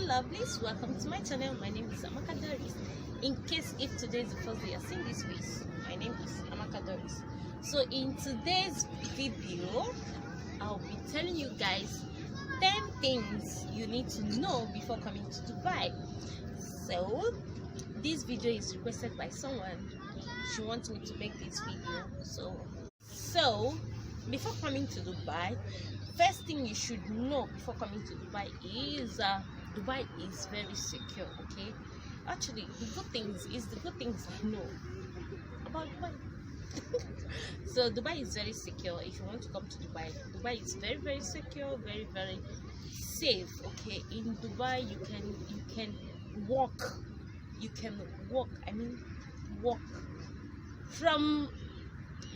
Lovelies, welcome to my channel. My name is Amaka Doris. In case if today is the first day you're seeing this face, my name is Amaka Doris. So in today's video, I'll be telling you guys 10 things you need to know before coming to Dubai. So this video is requested by someone. She wants me to make this video. So before coming to Dubai, first thing you should know before coming to Dubai is Dubai is very secure. Okay, actually the good things I know about Dubai. So Dubai is very secure. If you want to come to Dubai, Dubai is very secure, very safe. Okay, in Dubai you can walk, I mean walk from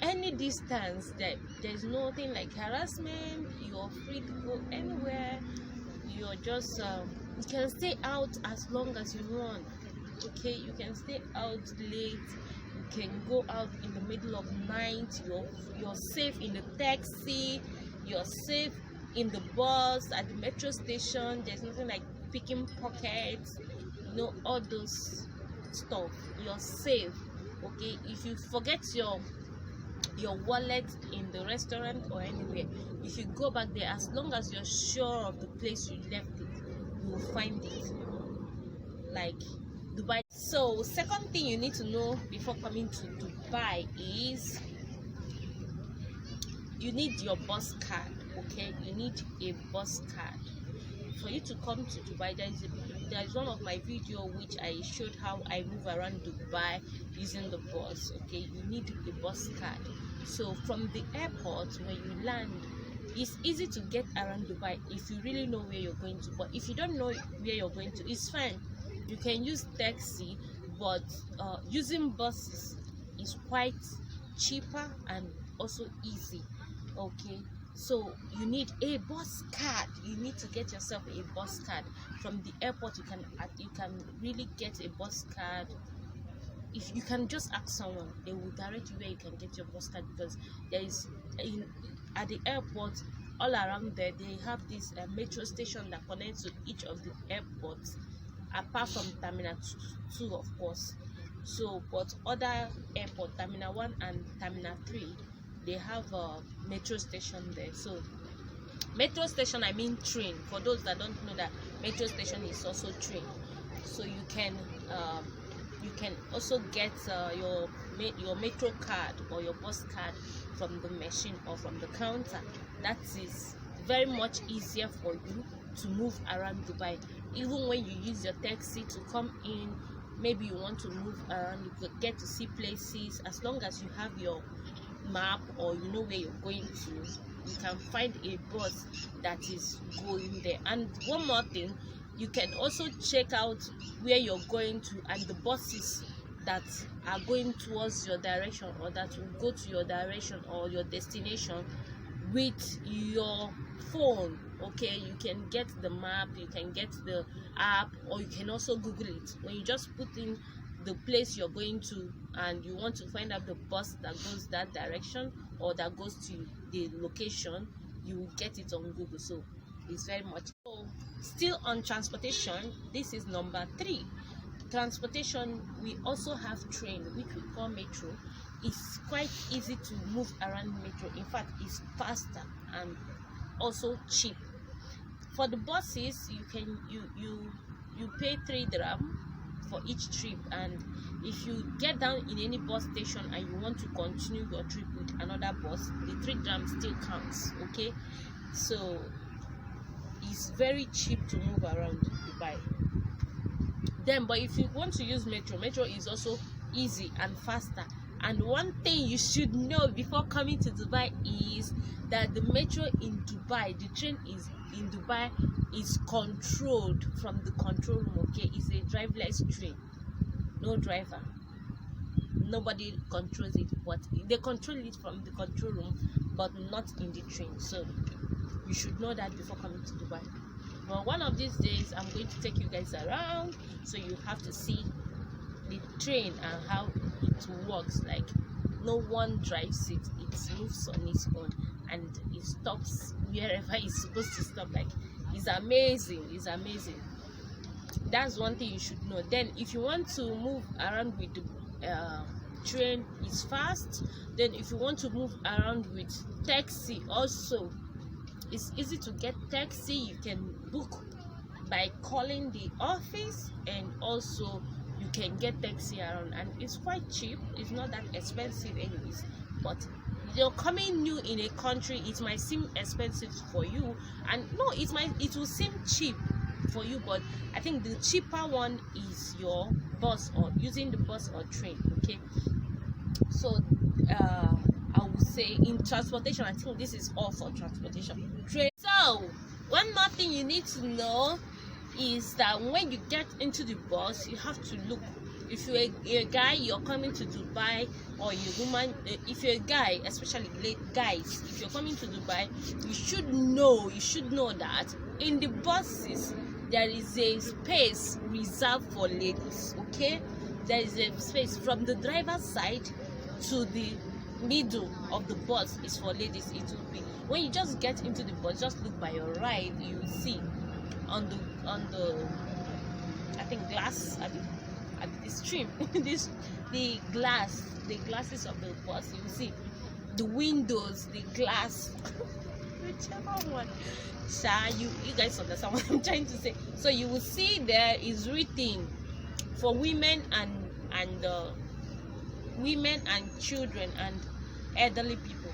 any distance. There's nothing like harassment. You're free to go anywhere. You're just you can stay out as long as you want. Okay, you can stay out late, you can go out in the middle of night. You're safe in the taxi, you're safe in the bus, at the metro station. There's nothing like picking pockets, all those stuff. You're safe. Okay, if you forget your wallet in the restaurant or anywhere, if you go back there, as long as you're sure of the place you left it, you will find it, like Dubai. So second thing you need to know before coming to Dubai is you need your bus card. Okay, you need a bus card for you to come to Dubai. There is one of my video which I showed how I move around Dubai using the bus. Okay, you need a bus card. So from the airport when you land, it's easy to get around Dubai if you really know where you're going to. But if you don't know where you're going to, it's fine. You can use taxi, but using buses is quite cheaper and also easy. Okay, so you need a bus card. You need to get yourself a bus card. From the airport you can really get a bus card. If you can just ask someone, they will direct you where you can get your bus card, because there is at the airport all around there they have this metro station that connects to each of the airports, apart from Terminal 2 of course. So but other airport, Terminal 1 and Terminal 3, they have a metro station there. So metro station, I mean train. For those that don't know, that metro station is also train. So you can also get your metro card or your bus card from the machine or from the counter. That is very much easier for you to move around Dubai. Even when you use your taxi to come in, maybe you want to move around, you could get to see places. As long as you have your map or you know where you're going to, you can find a bus that is going there. And one more thing, you can also check out where you're going to and the buses that are going towards your direction or that will go to your direction or your destination with your phone. Okay, you can get the map, you can get the app, or you can also Google it. When you just put in the place you're going to and you want to find out the bus that goes that direction or that goes to the location, you will get it on Google. So it's very much. So still on transportation, this is number 3. Transportation, we also have train, which we call metro. It's quite easy to move around metro. In fact, it's faster and also cheap. For the buses, you pay 3 dirham for each trip, and if you get down in any bus station and you want to continue your trip with another bus, the 3 dirham still counts. Okay, so it's very cheap to move around Dubai. Then, but if you want to use metro is also easy and faster. And one thing you should know before coming to Dubai is that the metro in Dubai, the train is in Dubai, is controlled from the control room. Okay, it's a driverless train, no driver, nobody controls it, but they control it from the control room, but not in the train. So you should know that before coming to Dubai. But one of these days I'm going to take you guys around, so you have to see the train and how it works. Like, no one drives it, it moves on its own and it stops wherever it's supposed to stop. Like, it's amazing. That's one thing you should know. Then if you want to move around with the train, is fast. Then if you want to move around with taxi, also it's easy to get taxi. You can book by calling the office, and also you can get taxi around, and it's quite cheap. It's not that expensive anyways, but you're coming new in a country, it might seem expensive for you, and no, it will seem cheap for you, but I think the cheaper one is your bus, or using the bus or train. Okay, so I would say in transportation, I think this is all for transportation. Train. So one more thing you need to know is that when you get into the bus, you have to look. If you're a guy, you're coming to Dubai, or you're a woman, if you're a guy, especially guys, if you're coming to Dubai, you should know that in the buses there is a space reserved for ladies. Okay, there is a space from the driver's side to the middle of the bus is for ladies. It will be when you just get into the bus, just look by your right, you will see on the I think glass at the stream the glasses of the bus, you will see the windows, the glass, whichever one. You guys understand what I'm trying to say. So you will see there is written for women and women and children and elderly people.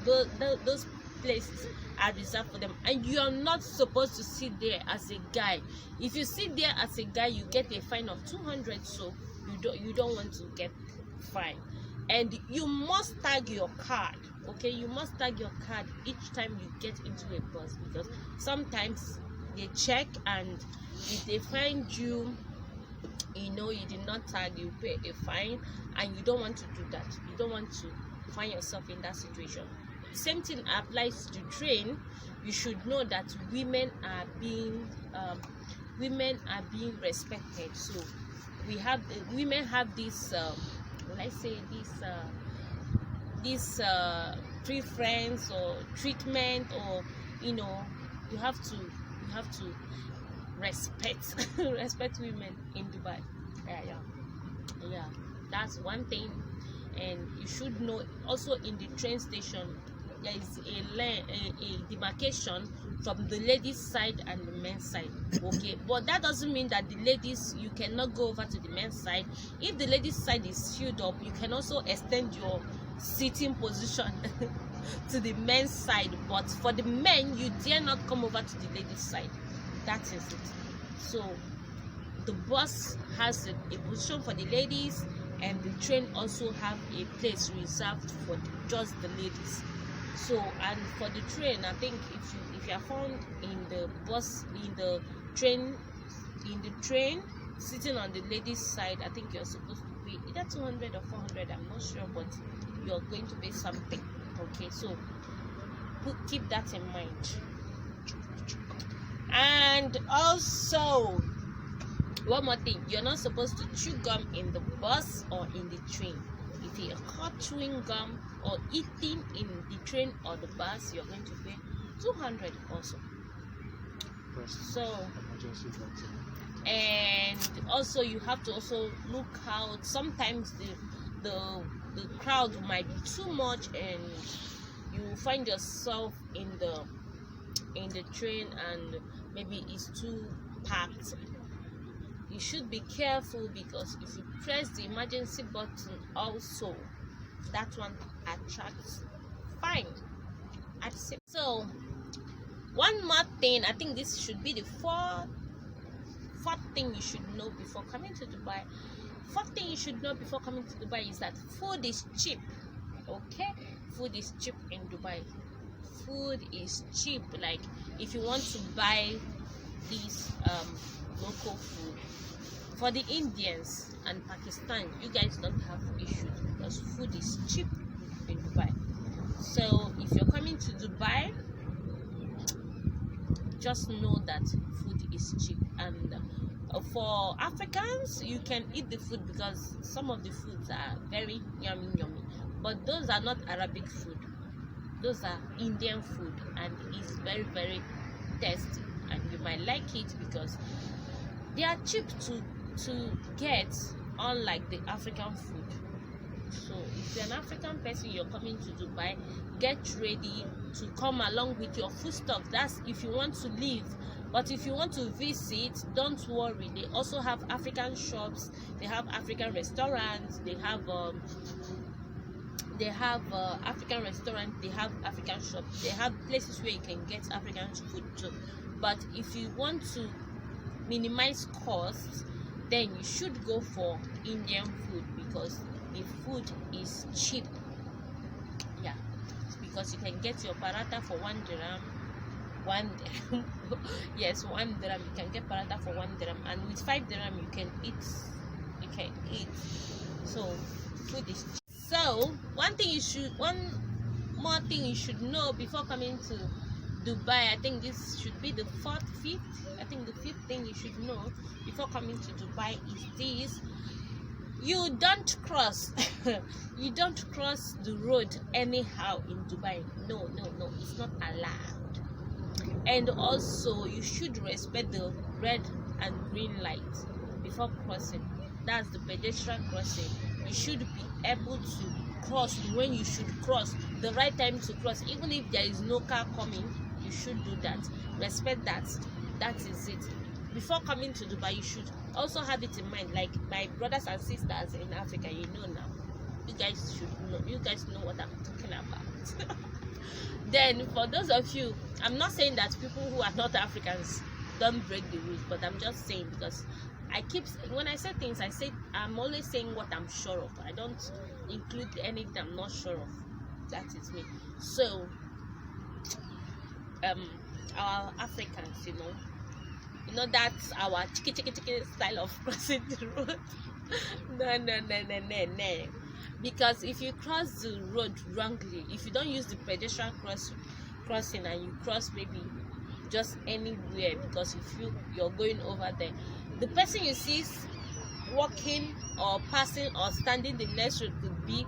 Those places are reserved for them, and you are not supposed to sit there as a guy. If you sit there as a guy, you get a fine of 200. So you don't want to get fine, and you must tag your card. Okay, you must tag your card each time you get into a bus, because sometimes they check, and if they find you, you did not tag, you pay a fine, and you don't want to do that. You don't want to find yourself in that situation. Same thing applies to train. You should know that women are being respected. So women have this this preference or treatment, or you have to respect respect women in Dubai. Yeah, that's one thing. And you should know also, in the train station there is a demarcation from the ladies side and the men's side. Okay, but that doesn't mean that the ladies, you cannot go over to the men's side. If the ladies side is filled up, you can also extend your sitting position to the men's side, but for the men, you dare not come over to the ladies side. That is it. So the bus has a position for the ladies, and the train also have a place reserved for just the ladies. So, and for the train, I think if you are found in the bus, in the train sitting on the ladies side, I think you're supposed to pay either 200 or 400, I'm not sure, but you're going to pay something. Okay, so keep that in mind. And also, one more thing, you're not supposed to chew gum in the bus or in the train. If you're caught chewing gum or eating in the train or the bus, you're going to pay 200 also. So, and also you have to also look out. Sometimes the crowd might be too much, and you find yourself in the train, and maybe it's too packed. You should be careful, because if you press the emergency button also, that one attracts fine. So one more thing, I think this should be the fourth thing you should know before coming to Dubai. Fourth thing you should know before coming to Dubai is that food is cheap. Okay, food is cheap in Dubai. Food is cheap. Like, if you want to buy this local food, for the Indians and Pakistan, you guys don't have issues, because food is cheap in Dubai. So if you're coming to Dubai, just know that food is cheap. And for Africans, you can eat the food, because some of the foods are very yummy, but those are not Arabic food. Those are Indian food, and it's very, very tasty, and you might like it, because They are cheap to get, unlike the African food. So if you're an African person, you're coming to Dubai, get ready to come along with your foodstuff. That's if you want to live. But if you want to visit, don't worry, they also have African shops, they have African restaurants, they have African restaurants, they have African shops, they have places where you can get African food too. But if you want to minimize costs, then you should go for Indian food, because the food is cheap. Yeah, because you can get your paratha for 1 dirham. Yes, 1 dirham. You can get paratha for 1 dirham, and with 5 dirham you can eat. So food is cheap. So one more thing you should know before coming to Dubai. I think this should be the fifth thing you should know before coming to Dubai is this: you don't cross you don't cross the road anyhow in Dubai. No, it's not allowed. And also, you should respect the red and green light before crossing. That's the pedestrian crossing. You should be able to cross when you should cross, the right time to cross. Even if there is no car coming, you should do that. Respect that. That is it. Before coming to Dubai, you should also have it in mind. Like my brothers and sisters in Africa, you know now. You guys should know. You guys know what I'm talking about. Then for those of you, I'm not saying that people who are not Africans don't break the rules, but I'm just saying, because when I say things, I'm always saying what I'm sure of. I don't include anything I'm not sure of. That is me. So our Africans, you know that's our chiki style of crossing the road. No. Because if you cross the road wrongly, if you don't use the pedestrian crossing and you cross maybe just anywhere because you're going over there, the person you see walking or passing or standing the next road could be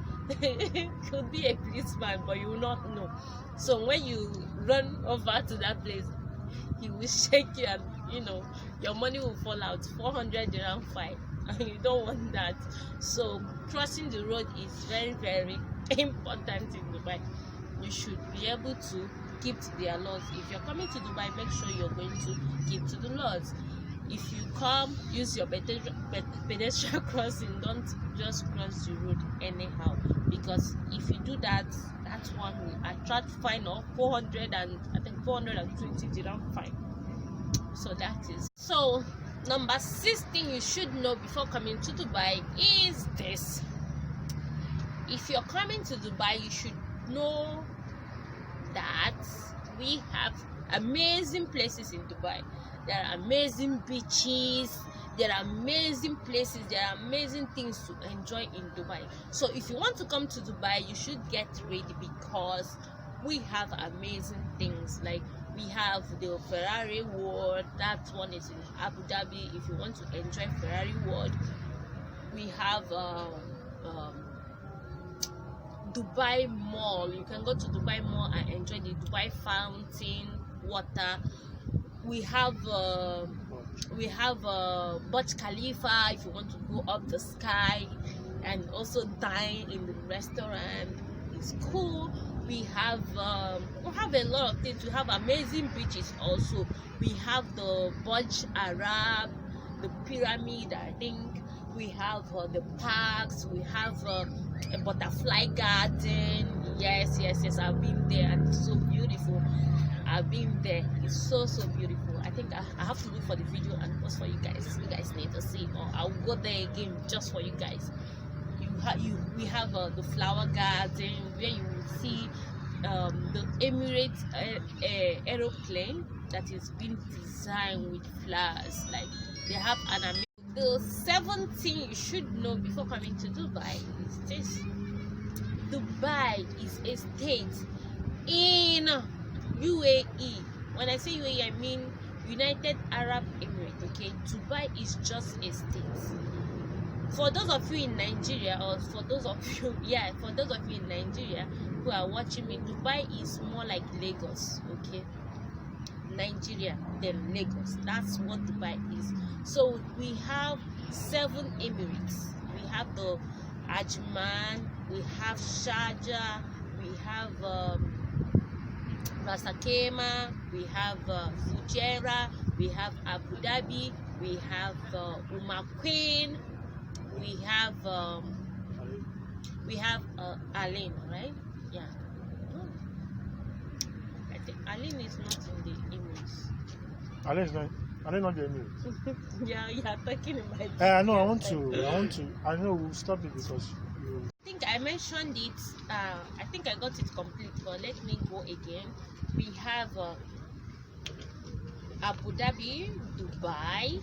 a policeman, but you will not know. So when you run over to that place, he will shake you, and your money will fall out, 400 dirham fine, and you don't want that. So crossing the road is very, very important in Dubai. You should be able to keep to their laws. If you're coming to Dubai, make sure you're going to keep to the laws. If you come, use your pedestrian crossing. Don't just cross the road anyhow, because if you do that, that one will attract fine of 420 dirham fine. So that is so. Number 6 thing you should know before coming to Dubai is this: if you're coming to Dubai, you should know that we have amazing places in Dubai. There are amazing beaches, there are amazing places, there are amazing things to enjoy in Dubai. So if you want to come to Dubai, you should get ready, because we have amazing things. Like we have the Ferrari World, that one is in Abu Dhabi. If you want to enjoy Ferrari World, we have Dubai Mall. You can go to Dubai Mall and enjoy the Dubai fountain water. We have Burj Khalifa if you want to go up the sky and also dine in the restaurant. It's cool. We have a lot of things. We have amazing beaches also. We have the Burj Arab, the pyramid, I think. We have the parks. We have a butterfly garden. Yes, I've been there and it's so beautiful. I've been there. It's so beautiful. I think I have to look for the video and post for you guys. You guys need to see it, or I'll go there again just for you guys. We have the flower garden where you will see the Emirates aeroplane that is being designed with flowers. Like they have an amazing. The 7th thing you should know before coming to Dubai is this: Dubai is a state in UAE. When I say UAE, I mean United Arab Emirates. Okay, Dubai is just a state. For those of you in Nigeria, or for those of you in Nigeria who are watching me, Dubai is more like Lagos. Okay, Nigeria, then Lagos. That's what Dubai is. So we have 7 Emirates. We have the Ajman, we have Sharjah, we have Ras Al Khaimah, we have Fujairah, we have Abu Dhabi, we have Queen, we have Alin, right? Yeah. I think Alin is not in the Emirates. Alin is not. Alin not the Emirates. Yeah, you are talking in my. I know. I want to. I know we'll stop it because. I think I mentioned it. I think I got it complete, but let me go again. We have Abu Dhabi, Dubai,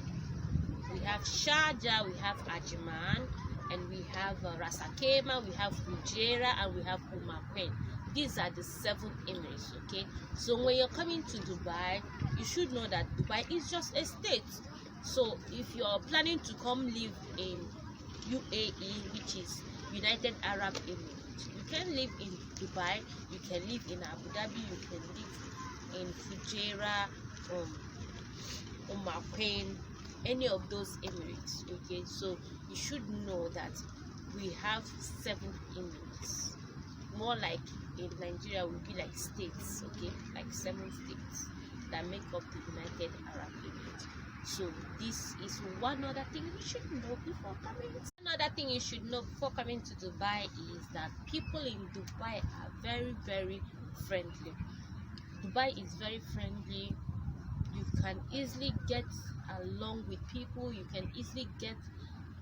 we have Sharjah, we have Ajman, and we have Ras Al Khaimah, we have Fujairah, and we have Queen. These are the 7 Emirates. Okay, so when you're coming to Dubai, you should know that Dubai is just a state. So if you're planning to come live in UAE, which is United Arab Emirates, you can live in Dubai, you can live in Abu Dhabi, you can live in Fujairah, Queen, any of those Emirates. Okay, so you should know that we have 7 Emirates. More like in Nigeria would be like states, okay, like 7 states that make up the United Arab Emirates. So this is one other thing you should know before coming. Another thing you should know before coming to Dubai is that people in Dubai are very, very friendly. Dubai is very friendly. You can easily get along with people. You can easily get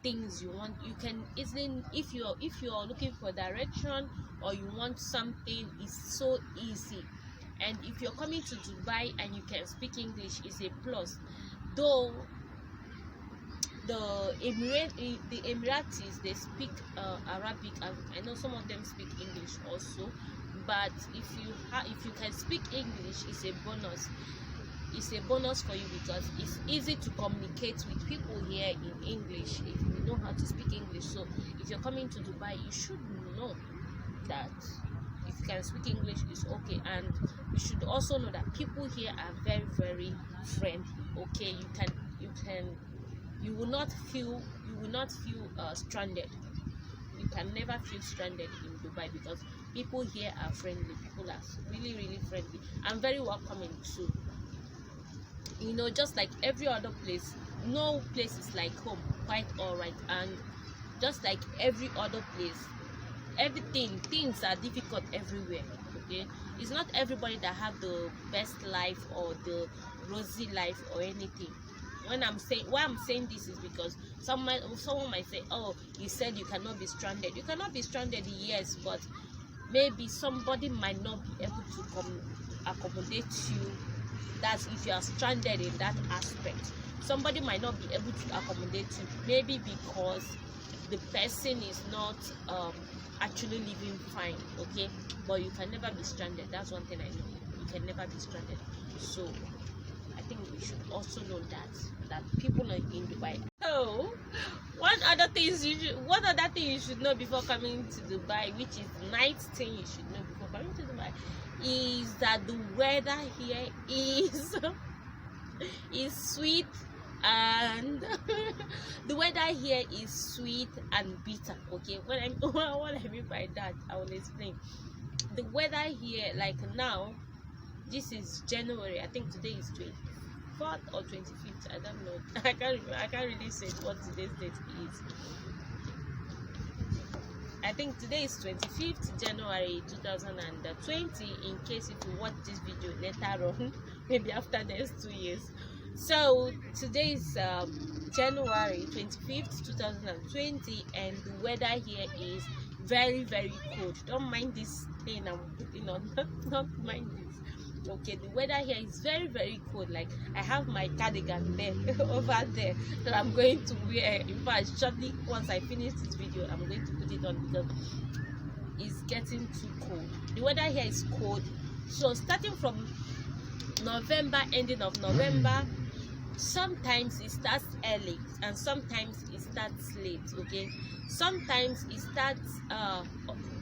things you want. You can easily, if you're looking for direction or you want something, it's so easy. And if you're coming to Dubai and you can speak English, it's a plus. Though the Emiratis, they speak Arabic, and I know some of them speak English also. But if you can speak English, it's a bonus. It's a bonus for you because it's easy to communicate with people here in English if you know how to speak English. So if you're coming to Dubai, you should know that if you can speak English, it's okay. And you should also know that people here are very, very friendly. Okay, you will not feel stranded. You can never feel stranded in Dubai because people here are friendly. People are really, really friendly and very welcoming too. You know, just like every other place, no place is like home, quite alright. And just like every other place, things are difficult everywhere. Okay, it's not everybody that have the best life or the rosy life or anything. Why I'm saying this is because someone might say, oh, you said you cannot be stranded. You cannot be stranded, yes, but maybe somebody might not be able to accommodate you. That's if you are stranded in that aspect. Somebody might not be able to accommodate you, maybe because the person is not actually living fine. Okay, but you can never be stranded. That's one thing I know. You can never be stranded. So I think we should also know that people are in Dubai. So one other thing you should know before coming to Dubai, which is the ninth thing you should know before coming to Dubai, is that the weather here is sweet, and the weather here is sweet and bitter. Okay, what I mean by that, I will explain. The weather here, like now, this is January. I think today is 24th or 25th. I don't know. I can't really say what today's date is. I think today is 25th January 2020, in case if you watch this video later on, maybe after the next 2 years. So today is January 25th 2020, and the weather here is very, very cold. Don't mind this thing I'm putting on. Not mind this. Okay, the weather here is very, very cold. Like, I have my cardigan there over there that I'm going to wear. In fact, shortly once I finish this video, I'm going to put it on because it's getting too cold. The weather here is cold. So starting from November, ending of November, sometimes it starts early and sometimes it starts late. Okay, sometimes it starts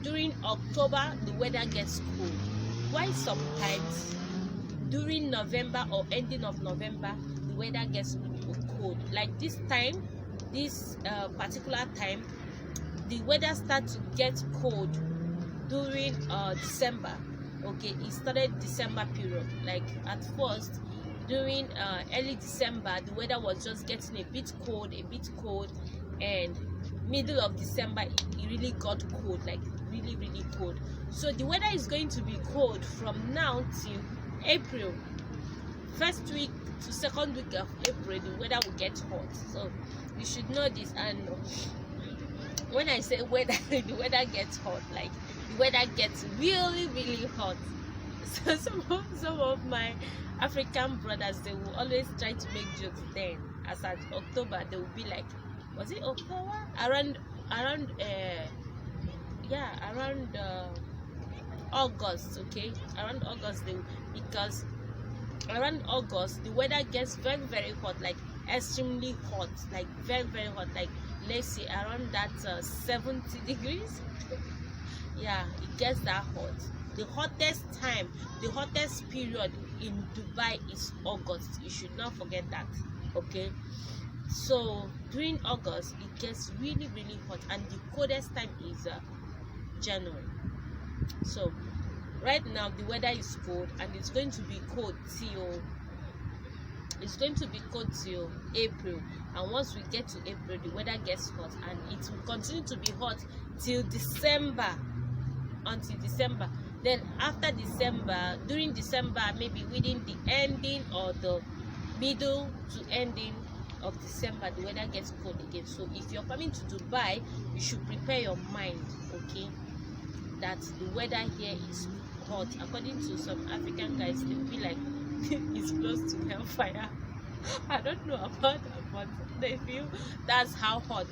during October. The weather gets cold. Why sometimes? during November or ending of November, the weather gets cold. Like this time, this particular time, the weather starts to get cold during December. Okay, it started December period. Like at first, during early December, the weather was just getting a bit cold, and middle of December, it really got cold, like really cold. So the weather is going to be cold from now till April. First week to second week of April, the weather will get hot. So you should know this. And when I say weather, the weather gets hot, like the weather gets really hot. So some of my African brothers, they will always try to make jokes then. As at October, they will be like, was it October? Around August, okay? Around August, because around August the weather gets very hot, like extremely hot, like very hot, like let's say around that 70 degrees. Yeah, it gets that hot. The hottest time, the hottest period in Dubai is August. You should not forget that, okay? So during August it gets really hot, and the coldest time is January. So right now the weather is cold, and it's going to be cold till April. And once we get to April, the weather gets hot, and it will continue to be hot till December, until December. Then after December, during December, maybe within the ending or the middle to ending of December, the weather gets cold again. So if you're coming to Dubai, you should prepare your mind, okay, that the weather here is hot. According to some African guys, they feel like it's close to hellfire. I don't know about that, but they feel that's how hot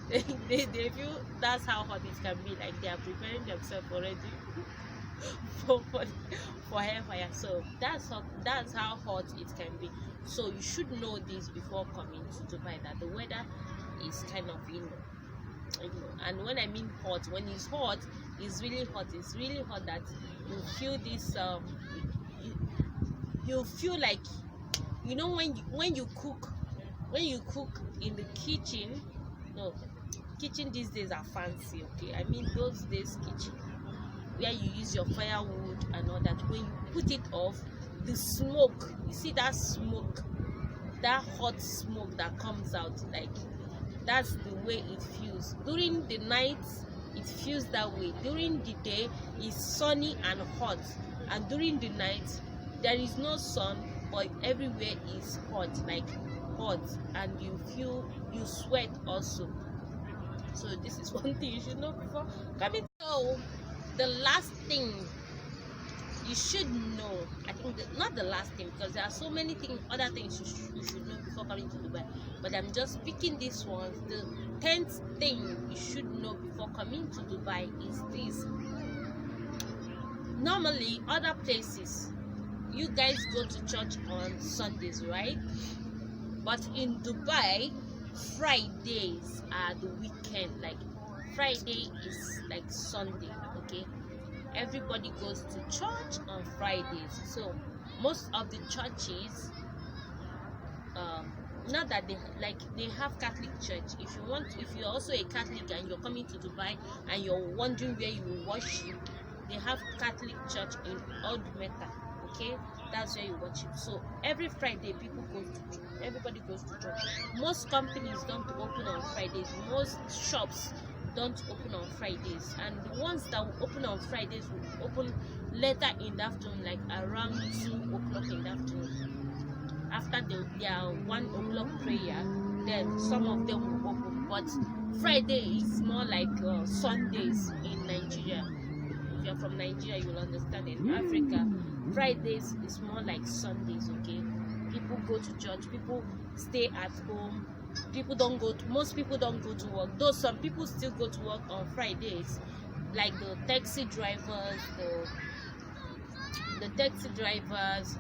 they feel that's how hot it can be. Like they are preparing themselves already for hellfire. So that's how hot it can be. So you should know this before coming to Dubai, that the weather is kind of and when I mean hot, when it's hot, it's really hot. It's really hot that you feel this you feel like, you know, when you cook in the kitchen. No, kitchen these days are fancy, okay? I mean those days kitchen where you use your firewood and all that. When you put it off, the smoke, you see that smoke, that hot smoke that comes out, like that's the way it feels. During the night it feels that way. During the day it's sunny and hot, and during the night there is no sun, but everywhere is hot, like hot, and you sweat also. So this is one thing you should know before coming. So the last thing you should know, I think not the last thing, because there are so many other things you should know before coming to Dubai, but I'm just picking this one. The 10th thing you should know before coming to Dubai is this. Normally other places you guys go to church on Sundays, right? But in Dubai, Fridays are the weekend. Like Friday is like Sunday, okay? Everybody goes to church on Fridays. So most of the churches, not that they have Catholic church. If you're also a Catholic and you're coming to Dubai and you're wondering where you will worship, they have Catholic church in Old Mecca, okay? That's where you worship. So every Friday everybody goes to church. Most companies don't open on Fridays. Most shops don't open on Fridays, and the ones that will open on Fridays will open later in the afternoon, like around 2 o'clock in the afternoon, after their 1 o'clock prayer. Then some of them will open. But Friday is more like Sundays in Nigeria. If you're from Nigeria, you will understand. In Africa, Fridays is more like Sundays, okay? People go to church, people stay at home. Most people don't go to work, though some people still go to work on Fridays, like the taxi drivers.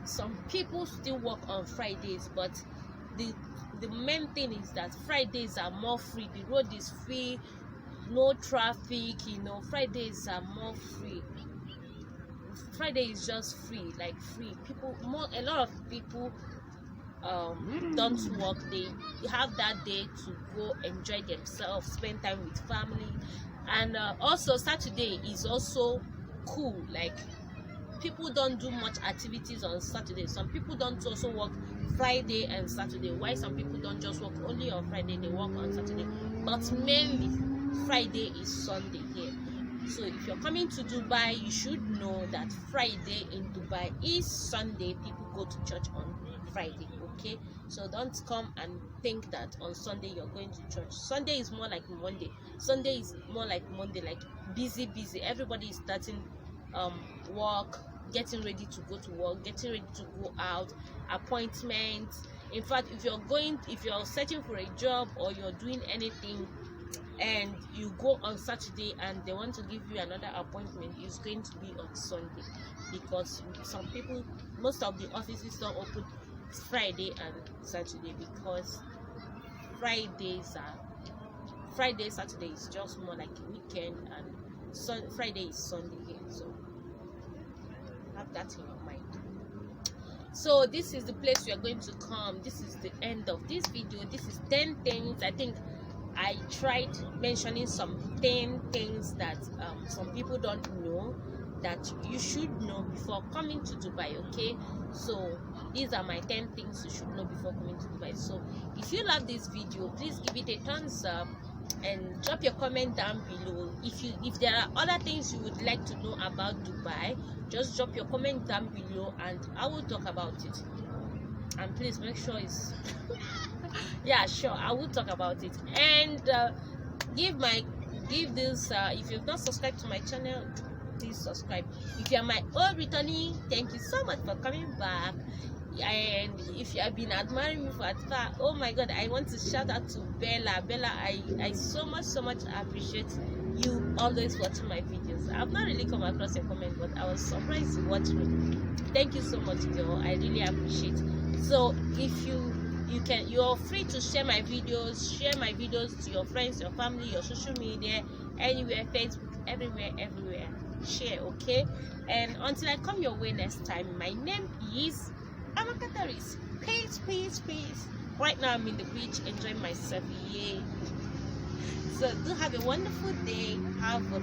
Some people still work on Fridays, but the main thing is that Fridays are more free. The road is free, no traffic, Fridays are more free. Friday is just free, like free. A lot of people don't work. They have that day to go enjoy themselves, spend time with family. And also Saturday is also cool. Like, people don't do much activities on Saturday. Some people don't also work Friday and Saturday. Why some people don't just work only on Friday, they work on Saturday. But mainly Friday is Sunday here. So if you're coming to Dubai, you should know that Friday in Dubai is Sunday. People go to church on Friday, okay? So don't come and think that on Sunday you're going to church. Sunday is more like Monday. Sunday is more like Monday, like busy. Everybody is starting work, getting ready to go to work, getting ready to go out, appointments. In fact, if you're searching for a job or you're doing anything and you go on Saturday and they want to give you another appointment, it's going to be on Sunday, because most of the offices don't open Friday and Saturday, because Saturday is just more like a weekend, and Friday is Sunday here. So have that in your mind. So this is the place we are going to come. This is the end of this video. This is 10 things. I think I tried mentioning some 10 things that some people don't know that you should know before coming to Dubai, okay? So these are my 10 things you should know before coming to Dubai. So if you love this video, please give it a thumbs up and drop your comment down below. If there are other things you would like to know about Dubai, just drop your comment down below and I will talk about it. And please make sure it's yeah, sure, I will talk about it. And give this if you've not subscribed to my channel, please subscribe. If you are my old returnee, thank you so much for coming back. And if you have been admiring me for afar, oh my god, I want to shout out to Bella. I so much appreciate you always watching my videos. I've not really come across a comment, but I was surprised to watch me. Thank you so much, girl. I really appreciate it. So if you're free to share my videos to your friends, your family, your social media, anywhere, Facebook, everywhere, share, okay? And until I come your way next time, my name is Amaka Taris. Peace. Right now I'm in the beach enjoying myself. Yay. So do have a wonderful day, have a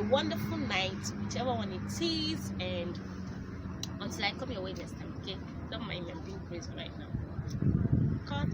wonderful night, whichever one it is, and until I come your way next time, okay? Don't mind me, I'm being crazy right now. Cut.